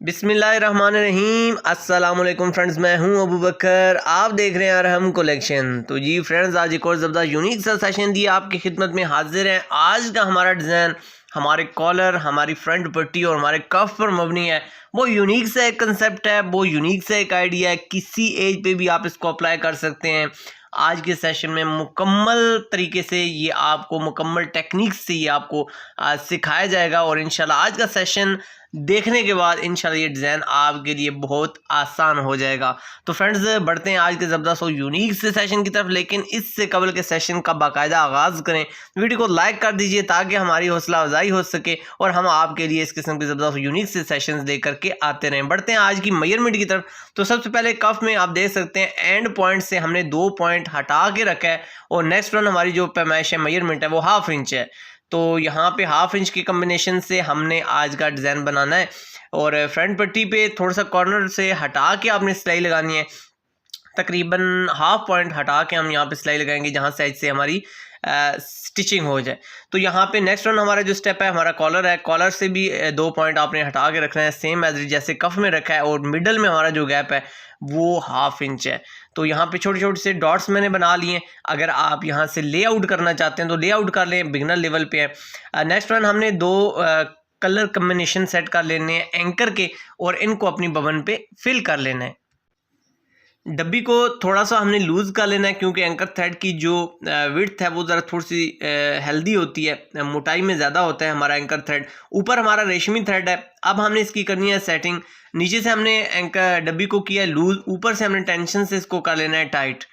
बिस्मिल्लाहिर्रहमानिर्रहीम अस्सलामुअलैकुम फ्रेंड्स, मैं हूं अबू बकर। आप देख रहे हैं अरहम कलेक्शन। तो जी फ्रेंड्स, आज एक और ज़बरदस्त यूनिक सा सेशन दिए आपकी खिदमत में हाजिर है। आज का हमारा डिज़ाइन हमारे कॉलर, हमारी फ्रंट पट्टी और हमारे कफ पर मबनी है। वो यूनिक सा एक कंसेप्ट है, वो यूनिक सा एक आइडिया है। किसी एज पे भी आप इसको अप्लाई कर सकते हैं। आज के सेशन में मुकम्मल तरीके से ये आपको मुकम्मल टेक्निक से ये आपको सिखाया जाएगा और इंशाल्लाह आज का सेशन देखने के बाद इंशाल्लाह ये डिज़ाइन आपके लिए बहुत आसान हो जाएगा। तो फ्रेंड्स, बढ़ते हैं आज के ज़बरदस्त और यूनिक से सेशन की तरफ। लेकिन इससे कबल के सेशन का बाकायदा आगाज़ करें, वीडियो को लाइक कर दीजिए ताकि हमारी हौसला अफजाई हो सके और हम आपके लिए इस किस्म के ज़बरदस्त यूनिक से सेशन लेकर के आते रहें। बढ़ते हैं आज की मेजरमेंट की तरफ। तो सबसे पहले कफ में आप देख सकते हैं एंड पॉइंट से हमने 2 पॉइंट हटा के रखा है और नेक्स्ट वन हमारी जो पैमाइश है, मेजरमेंट है, वो 1/2 इंच है। तो यहाँ पे 1/2 इंच के कम्बिनेशन से हमने आज का डिज़ाइन बनाना है और फ्रंट पट्टी पे थोड़ा सा कॉर्नर से हटा के आपने सिलाई लगानी है। तकरीबन 1/2 पॉइंट हटा के हम यहाँ पे सिलाई लगाएंगे जहाँ साइड से हमारी स्टिचिंग हो जाए। तो यहाँ पे नेक्स्ट वन हमारा जो स्टेप है, हमारा कॉलर है। कॉलर से भी 2 पॉइंट आपने हटा के रखना है, सेम एज जैसे कफ में रखा है। और मिडल में हमारा जो गैप है वो 1/2 इंच है। तो यहाँ पे छोटे छोटे से डॉट्स मैंने बना लिए। अगर आप यहाँ से लेआउट करना चाहते हैं तो लेआउट कर लें, बिगनर लेवल पे है। नेक्स्ट वन हमने 2 कलर कम्बिनेशन सेट कर लेने हैं एंकर के और इनको अपनी बबन पे फिल कर लेना है। डब्बी को थोड़ा सा हमने लूज़ कर लेना है क्योंकि एंकर थ्रेड की जो विड्थ है वो ज़रा थोड़ी सी हेल्दी होती है, मोटाई में ज़्यादा होता है हमारा एंकर थ्रेड। ऊपर हमारा रेशमी थ्रेड है। अब हमने इसकी करनी है सेटिंग। नीचे से हमने एंकर डब्बी को किया लूज़, ऊपर से हमने टेंशन से इसको कर लेना है टाइट।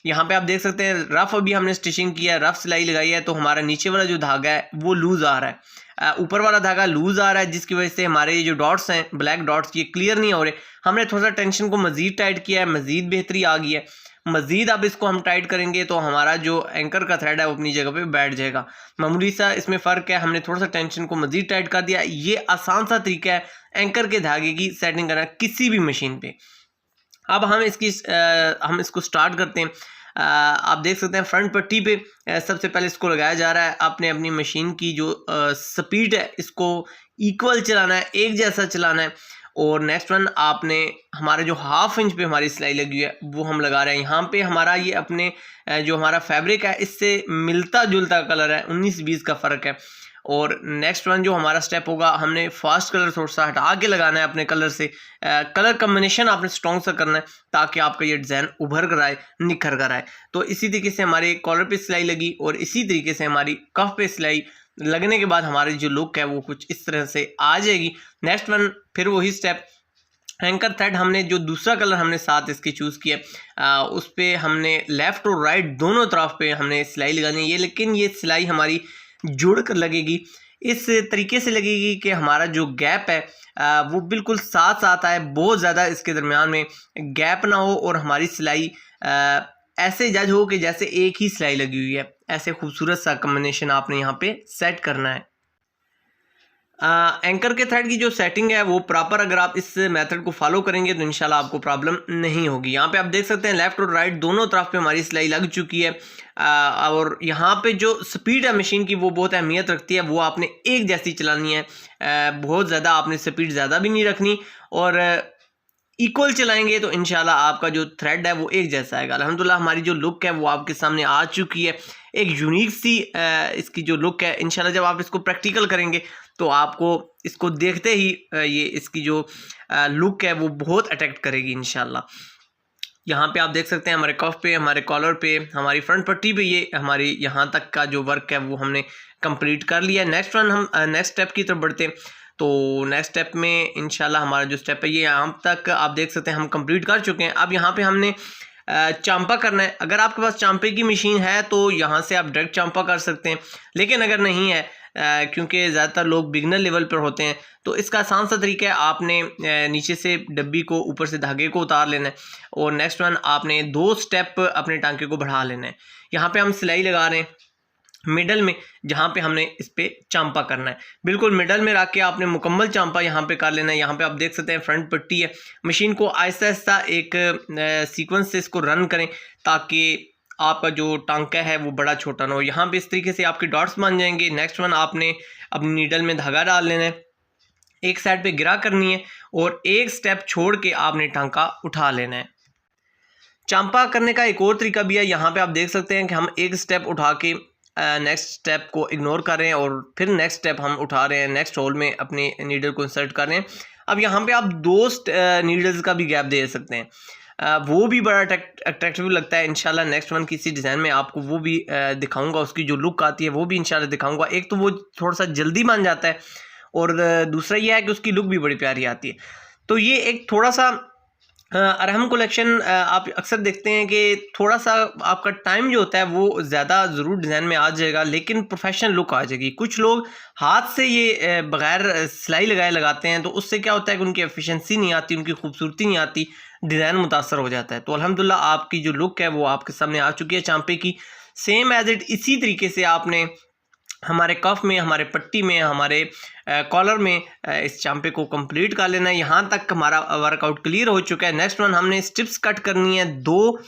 यहाँ पे आप देख सकते हैं रफ अभी हमने स्टिचिंग किया, रफ सिलाई लगाई है, तो हमारा नीचे वाला जो धागा है वो लूज़ आ रहा है, ऊपर वाला धागा लूज आ रहा है, जिसकी वजह से हमारे ये जो डॉट्स हैं, ब्लैक डॉट्स, ये क्लियर नहीं हो रहे। हमने थोड़ा सा टेंशन को मजीद टाइट किया है, मजीद बेहतरी आ गई है। मजीद अब इसको हम टाइट करेंगे तो हमारा जो एंकर का थ्रेड है वो अपनी जगह पे बैठ जाएगा। मामूली सा इसमें फ़र्क है, हमने थोड़ा सा टेंशन को मजीद टाइट कर दिया। ये आसान सा तरीका है एंकर के धागे की सेटिंग करना किसी भी मशीन पे। अब हम इसको स्टार्ट करते हैं। आप देख सकते हैं फ्रंट पट्टी पे सबसे पहले इसको लगाया जा रहा है। आपने अपनी मशीन की जो स्पीड है इसको इक्वल चलाना है, एक जैसा चलाना है। और नेक्स्ट वन आपने हमारे जो 1/2 इंच पे हमारी सिलाई लगी हुई है वो हम लगा रहे हैं। यहाँ पे हमारा ये अपने जो हमारा फैब्रिक है इससे मिलता जुलता कलर है, 19-20 का फ़र्क है। और नेक्स्ट वन जो हमारा स्टेप होगा, हमने फास्ट कलर थोड़ा सा हटा के लगाना है अपने कलर से। कलर कम्बिनेशन आपने स्ट्रॉन्ग सा करना है ताकि आपका ये डिज़ाइन उभर कर आए, निखर कर आए। तो इसी तरीके से हमारे कॉलर पे सिलाई लगी और इसी तरीके से हमारी कफ पे सिलाई लगने के बाद हमारी जो लुक है वो कुछ इस तरह से आ जाएगी। नेक्स्ट वन फिर वही स्टेप, एंकर थ्रेड हमने जो दूसरा कलर हमने साथ इसके चूज़ किया, उस पर हमने लेफ़्ट और राइट दोनों तरफ पे हमने सिलाई लगानी है। ये लेकिन ये सिलाई हमारी जुड़ कर लगेगी, इस तरीके से लगेगी कि हमारा जो गैप है वो बिल्कुल साथ साथ आए, बहुत ज़्यादा इसके दरमियान में गैप ना हो और हमारी सिलाई ऐसे जज हो कि जैसे एक ही सिलाई लगी हुई है। ऐसे खूबसूरत सा कम्बिनेशन आपने यहाँ पे सेट करना है। एंकर के थ्रेड की जो सेटिंग है वो प्रॉपर अगर आप इस मेथड को फॉलो करेंगे तो इंशाल्लाह आपको प्रॉब्लम नहीं होगी। यहाँ पे आप देख सकते हैं लेफ़्ट और राइट दोनों तरफ पे हमारी सिलाई लग चुकी है। और यहाँ पे जो स्पीड है मशीन की वो बहुत अहमियत रखती है, वो आपने एक जैसी चलानी है। बहुत ज़्यादा आपने स्पीड ज़्यादा भी नहीं रखनी और इक्वल चलाएंगे तो इंशाल्लाह आपका जो थ्रेड है वो एक जैसा आएगा। अल्हम्दुलिल्लाह हमारी जो लुक है वो आपके सामने आ चुकी है, एक यूनिक सी इसकी जो लुक है। इंशाल्लाह जब आप इसको प्रैक्टिकल करेंगे तो आपको इसको देखते ही ये इसकी जो लुक है वो बहुत अट्रैक्ट करेगी इंशाल्लाह। यहाँ पे आप देख सकते हैं हमारे कफ पे, हमारे कॉलर पे, हमारी फ्रंट पट्टी पे ये हमारी यहाँ तक का जो वर्क है वो हमने कंप्लीट कर लिया। नेक्स्ट वन हम नेक्स्ट स्टेप की तरफ बढ़ते हैं। तो नेक्स्ट स्टेप में इंशाल्लाह हमारा जो स्टेप है ये यहाँ तक आप देख सकते हैं हम कंप्लीट कर चुके हैं। अब यहाँ पे हमने चांपा करना है। अगर आपके पास चांपे की मशीन है तो यहाँ से आप डायरेक्ट चांपा कर सकते हैं, लेकिन अगर नहीं है क्योंकि ज़्यादातर लोग बिगनर लेवल पर होते हैं तो इसका आसान सा तरीका है, आपने नीचे से डब्बी को ऊपर से धागे को उतार लेना है और नेक्स्ट वन आपने 2 स्टेप अपने टांके को बढ़ा लेना है। यहाँ पे हम सिलाई लगा रहे हैं मिडल में, जहाँ पे हमने इस पे चांपा करना है। बिल्कुल मिडल में रख के आपने मुकम्मल चांपा यहाँ पे कर लेना है। यहाँ पे आप देख सकते हैं फ्रंट पट्टी है। मशीन को आहिस्ता आहिस्ता एक सीक्वेंस से इसको रन करें ताकि आपका जो टांका है वो बड़ा छोटा ना हो। यहाँ पे इस तरीके से आपके डॉट्स बन जाएंगे। नेक्स्ट वन आपने अपनी नीडल में धागा डाल लेना है एक साइड पे गिरा करनी है और एक स्टेप छोड़ के आपने टांका उठा लेना है। चांपा करने का एक और तरीका भी है। यहाँ पे आप देख सकते हैं कि हम एक स्टेप उठा के नेक्स्ट स्टेप को इग्नोर कर रहे हैं और फिर नेक्स्ट स्टेप हम उठा रहे हैं, नेक्स्ट होल में अपनी नीडल को इंसर्ट कर रहे हैं। अब यहाँ पे आप दो नीडल्स का भी गैप दे सकते हैं, वो भी बड़ा अट्रैक्टिव लगता है। इंशाल्लाह नेक्स्ट वन किसी डिज़ाइन में आपको वो भी दिखाऊंगा, उसकी जो लुक आती है वो भी इंशाल्लाह दिखाऊंगा। एक तो वो थोड़ा सा जल्दी बन जाता है और दूसरा ये है कि उसकी लुक भी बड़ी प्यारी आती है। तो ये एक थोड़ा सा अरहम कलेक्शन आप अक्सर देखते हैं कि थोड़ा सा आपका टाइम जो होता है वो ज़्यादा ज़रूर डिज़ाइन में आ जाएगा, लेकिन प्रोफेशनल लुक आ जाएगी। कुछ लोग हाथ से ये बग़ैर सिलाई लगाए लगाते हैं, तो उससे क्या होता है कि उनकी एफिशिएंसी नहीं आती, उनकी खूबसूरती नहीं आती, डिज़ाइन मुतासर हो जाता है। तो अल्हम्दुलिल्लाह आपकी जो लुक है वो आपके सामने आ चुकी है चांपे की। सेम एज इट इसी तरीके से आपने हमारे कफ में, हमारे पट्टी में, हमारे कॉलर में इस चांपे को कंप्लीट कर लेना है। यहाँ तक हमारा वर्कआउट क्लियर हो चुका है। नेक्स्ट वन हमने स्ट्रिप्स कट करनी है दो।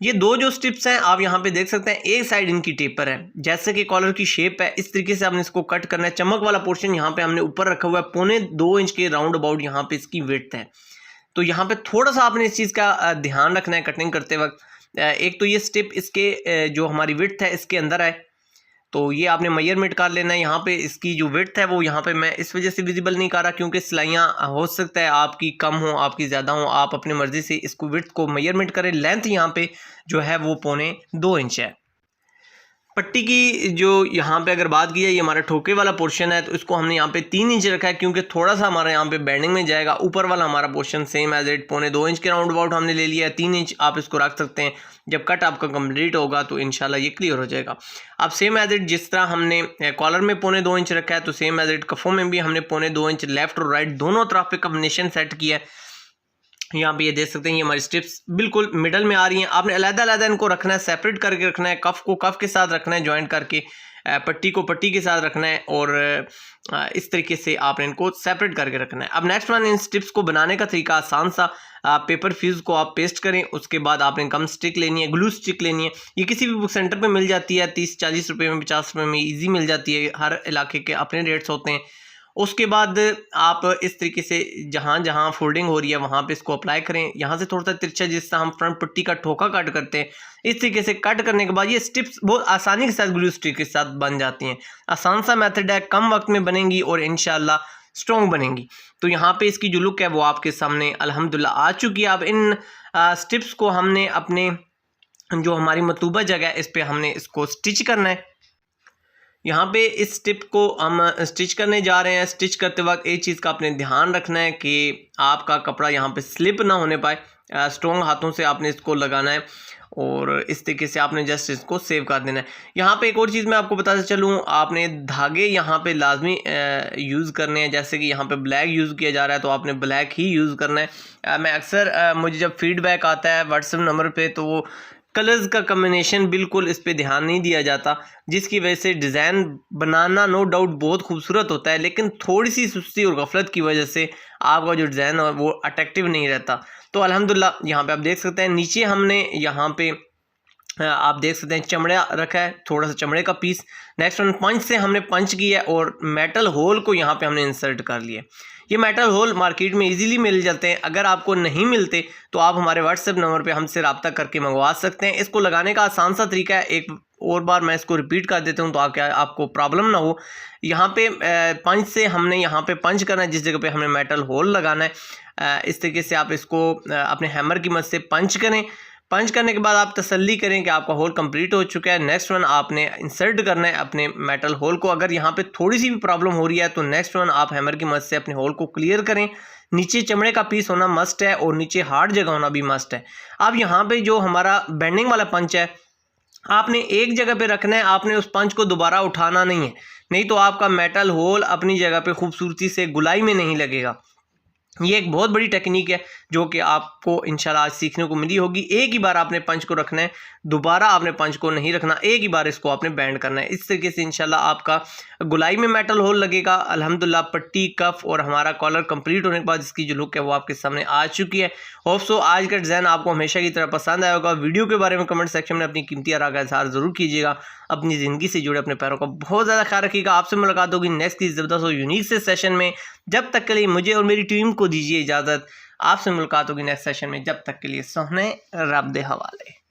ये दो जो स्ट्रिप्स हैं आप यहाँ पे देख सकते हैं, एक साइड इनकी टेपर है, जैसे कि कॉलर की शेप है, इस तरीके से आपने इसको कट करना है। चमक वाला पोर्शन यहाँ पे हमने ऊपर रखा हुआ है, 1.25 इंच के राउंड अबाउट यहाँ पे इसकी विड्थ है। तो यहाँ पे थोड़ा सा आपने इस चीज़ का ध्यान रखना है कटिंग करते वक्त। एक तो ये स्ट्रिप इसके जो हमारी विड्थ है इसके अंदर है, तो ये आपने मेजरमेंट कर लेना है। यहाँ पे इसकी जो विड्थ है वो यहाँ पे मैं इस वजह से विजिबल नहीं कर रहा क्योंकि सिलाइयाँ हो सकता है आपकी कम हो, आपकी ज़्यादा हो, आप अपनी मर्ज़ी से इसको विड्थ को मेजरमेंट करें। लेंथ यहाँ पे जो है वो 1.25 इंच है। पट्टी की जो यहाँ पे अगर बात की जाए, ये हमारा ठोके वाला पोर्शन है, तो इसको हमने यहाँ पे 3 इंच रखा है क्योंकि थोड़ा सा हमारा यहाँ पे बेंडिंग में जाएगा। ऊपर वाला हमारा portion same as it 1.25 inch के राउंड अबाउट हमने ले लिया है। 3 इंच आप इसको रख सकते हैं। जब कट आपका कंप्लीट होगा तो इंशाल्लाह ये क्लियर हो जाएगा। अब सेम एज इट जिस तरह हमने कॉलर में 1.25 इंच रखा है, तो सेम एज इट कफों में भी हमने 1.25 इंच लेफ्ट और राइट दोनों तरफ पे कॉम्बिनेशन सेट किया है। यहाँ पे ये देख सकते हैं ये हमारी स्ट्रिप्स बिल्कुल मिडल में आ रही हैं। आपने अलग-अलग इनको रखना है, सेपरेट करके रखना है, कफ को कफ के साथ रखना है ज्वाइंट करके, पट्टी को पट्टी के साथ रखना है और इस तरीके से आपने इनको सेपरेट करके रखना है। अब नेक्स्ट वन, इन स्ट्रिप्स को बनाने का तरीका आसान सा, पेपर फ्यूज़ को आप पेस्ट करें, उसके बाद आपने गम स्टिक लेनी है, ग्लू स्टिक लेनी है। ये किसी भी बुक सेंटर पे मिल जाती है, 30-40 रुपये में, 50 रुपये में ईजी मिल जाती है। हर इलाके के अपने रेट्स होते हैं। उसके बाद आप इस तरीके से जहाँ जहाँ फोल्डिंग हो रही है वहाँ पे इसको अप्लाई करें। यहाँ से थोड़ा सा तिरछा, जिस तरह हम फ्रंट पट्टी का ठोका कट करते हैं, इस तरीके से कट करने के बाद ये स्टिप्स बहुत आसानी के साथ ग्लू स्टिक के साथ बन जाती हैं। आसान सा मेथड है, कम वक्त में बनेंगी और इंशाल्लाह स्ट्रॉन्ग बनेंगी। तो यहाँ पे इसकी जो लुक है वो आपके सामने अल्हम्दुलिल्लाह आ चुकी है। अब इन स्टिप्स को हमने अपने जो हमारी मतलूबा जगह है इस पर हमने इसको स्टिच करना है। यहाँ पे इस स्टिप को हम स्टिच करने जा रहे हैं। स्टिच करते वक्त एक चीज़ का आपने ध्यान रखना है कि आपका कपड़ा यहाँ पे स्लिप ना होने पाए। स्ट्रॉन्ग हाथों से आपने इसको लगाना है और इस तरीके से आपने जस्ट इसको सेव कर देना है। यहाँ पे एक और चीज़ मैं आपको बताता चलूँ, आपने धागे यहाँ पे लाजमी यूज़ करने हैं। जैसे कि यहाँ पे ब्लैक यूज़ किया जा रहा है तो आपने ब्लैक ही यूज़ करना है। मैं अक्सर मुझे जब फीडबैक आता है व्हाट्सएप नंबर पे, तो वो कलर्स का कम्बिनेशन बिल्कुल इस पे ध्यान नहीं दिया जाता, जिसकी वजह से डिज़ाइन बनाना नो डाउट बहुत खूबसूरत होता है, लेकिन थोड़ी सी सुस्ती और गफलत की वजह से आपका जो डिज़ाइन है वो अट्रैक्टिव नहीं रहता। तो अल्हम्दुलिल्लाह यहाँ पे आप देख सकते हैं नीचे हमने यहाँ पे आप देख सकते हैं चमड़ा रखा है, थोड़ा सा चमड़े का पीस। नेक्स्ट वन, पंच से हमने पंच किया है और मेटल होल को यहाँ पे हमने इंसर्ट कर लिया। ये मेटल होल मार्केट में इजीली मिल जाते हैं। अगर आपको नहीं मिलते तो आप हमारे व्हाट्सएप नंबर पे हमसे रब्ता करके मंगवा सकते हैं। इसको लगाने का आसान सा तरीका है, एक और बार मैं इसको रिपीट कर देता हूँ तो आपको प्रॉब्लम ना हो। यहाँ पे पंच से हमने यहाँ पे पंच करना है, जिस जगह पे हमने मेटल होल लगाना है। इस तरीके से आप इसको अपने हैमर की मदद से पंच करें। पंच करने के बाद आप तसल्ली करें कि आपका होल कंप्लीट हो चुका है। नेक्स्ट वन आपने इंसर्ट करना है अपने मेटल होल को। अगर यहाँ पे थोड़ी सी भी प्रॉब्लम हो रही है तो नेक्स्ट वन आप हैमर की मदद से अपने होल को क्लियर करें। नीचे चमड़े का पीस होना मस्ट है और नीचे हार्ड जगह होना भी मस्ट है। अब यहाँ पे जो हमारा बेंडिंग वाला पंच है, आपने एक जगह पे रखना है, आपने उस पंच को दोबारा उठाना नहीं है, नहीं तो आपका मेटल होल अपनी जगह पे खूबसूरती से गुलाई में नहीं लगेगा। ये एक बहुत बड़ी टेक्निक है जो कि आपको इंशाल्लाह आज सीखने को मिली होगी। एक ही बार आपने पंच को रखना है, दोबारा आपने पंच को नहीं रखना, एक ही बार इसको आपने बैंड करना है। इस तरीके से इंशाल्लाह आपका गुलाई में मेटल होल लगेगा। अल्हम्दुलिल्लाह पट्टी, कफ और हमारा कॉलर कंप्लीट होने के बाद इसकी जो लुक है वो आपके सामने आ चुकी है। होप सो आज का डिज़ाइन आपको हमेशा की तरह पसंद आया होगा। वीडियो के बारे में कमेंट सेक्शन में अपनी कीमती आरा का इज़हार ज़रूर कीजिएगा। अपनी ज़िंदगी से जुड़े अपने पैरों का बहुत ज़्यादा ख्याल रखिएगा। आपसे मुलाकात होगी नेक्स्ट की ज़बरदस्त और यूनिक से सेशन में। जब तक के लिए मुझे और मेरी टीम को दीजिए इजाज़त। आपसे मुलाकात होगी नेक्स्ट सेशन में। जब तक के लिए सोहने रब दे हवाले।